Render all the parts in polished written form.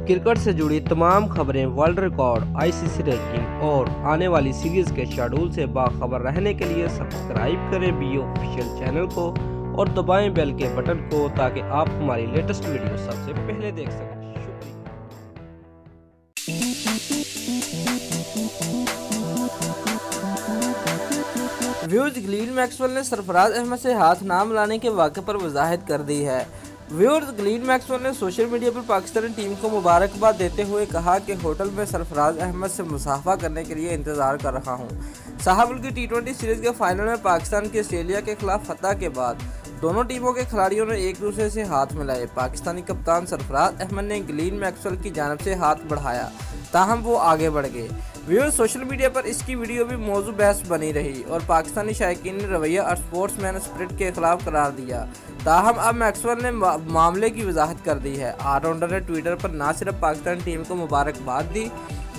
Cricket से जुड़ी तमाम खबरें, वर्ल्ड रिकॉर्ड, आईसीसी रैंकिंग और आने वाली सीरीज के शेड्यूल से बाखबर रहने के लिए सब्सक्राइब करें बी ऑफिशियल चैनल को और दबाएं बेल के बटन को ताकि आप हमारी लेटेस्ट वीडियो सबसे पहले देख सकें। व्यूअर्स, ग्लेन मैक्सवेल ने सरफराज अहमद से हाथ ना मिलाने के वाक़े पर वजाहत कर दी है। व्यूअर्स, ग्लेन मैक्सवेल ने सोशल मीडिया पर पाकिस्तानी टीम को मुबारकबाद देते हुए कहा कि होटल में सरफराज अहमद से मुसाफा करने के लिए इंतजार कर रहा हूं। साहब की टी20 सीरीज के फाइनल में पाकिस्तान की ऑस्ट्रेलिया के खिलाफ फतह के बाद दोनों टीमों के खिलाड़ियों ने एक दूसरे से हाथ मिलाए। पाकिस्तानी कप्तान सरफराज अहमद ने ग्लेन मैक्सवेल की जानिब से हाथ बढ़ाया, ताहम वो आगे बढ़ गए। व्यूअर्स, सोशल मीडिया पर इसकी वीडियो भी मौजू बहस बनी रही और पाकिस्तानी शायकीन ने रवैया और स्पोर्ट्समैन स्पिरिट के खिलाफ करार दिया। ताहम अब मैक्सवेल ने मामले की वजाहत कर दी है। ऑलराउंडर ने ट्विटर पर न सिर्फ पाकिस्तानी टीम को मुबारकबाद दी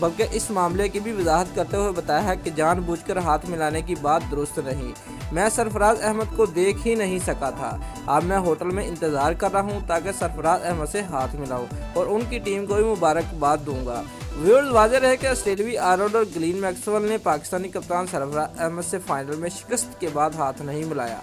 बल्कि इस मामले की भी वजाहत करते हुए बताया है कि जानबूझकर हाथ मिलाने की बात दुरुस्त नहीं। मैं सरफराज अहमद को देख ही नहीं सका था। अब मैं होटल में इंतज़ार कर रहा हूं ताकि सरफराज अहमद से हाथ मिलाऊं और उनकी टीम को भी मुबारकबाद दूंगा। व्यूअर्स, वाज़ेह रहे कि ऑस्ट्रेलियाई ऑलराउंडर ग्लेन मैक्सवेल ने पाकिस्तानी कप्तान सरफराज अहमद से फाइनल में शिकस्त के बाद हाथ नहीं मिलाया।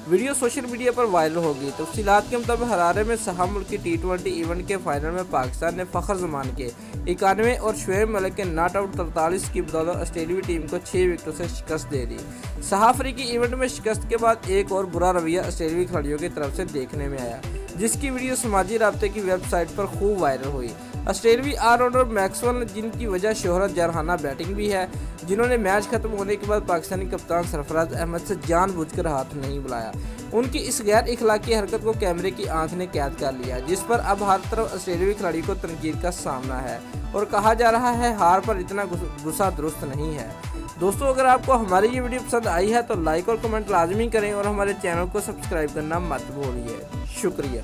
वीडियो सोशल मीडिया पर वायरल होगी। तफसीलात के मुताबिक हरारे में साहब मुल्की टी20 इवेंट के फाइनल में पाकिस्तान ने फ़खर जमान के 91 और शुएब मलिक के नॉट आउट 43 की बदौलत ऑस्ट्रेलियाई टीम को 6 विकेटों से शिकस्त दे दी। साहब अफ्रीकी इवेंट में शिकस्त के बाद एक और बुरा रवैया ऑस्ट्रेलियाई खिलाड़ियों की तरफ से देखने में आया, जिसकी वीडियो समाजी राब्ते की वेबसाइट पर खूब वायरल हुई। ऑस्ट्रेलियाई ऑलराउंडर मैक्सवेल, जिनकी वजह शोहरत जरहाना बैटिंग भी है, जिन्होंने मैच खत्म होने के बाद पाकिस्तानी कप्तान सरफराज अहमद से जानबूझकर हाथ नहीं बुलाया। उनकी इस गैर इखलाकी हरकत को कैमरे की आंख ने कैद कर लिया, जिस पर अब हर तरफ ऑस्ट्रेलियाई खिलाड़ी को तनकीद का सामना है और कहा जा रहा है हार पर इतना गुस्सा दुरुस्त नहीं है। दोस्तों, अगर आपको हमारी ये वीडियो पसंद आई है तो लाइक और कमेंट लाजमी करें और हमारे चैनल को सब्सक्राइब करना मत भूलिए। शुक्रिया।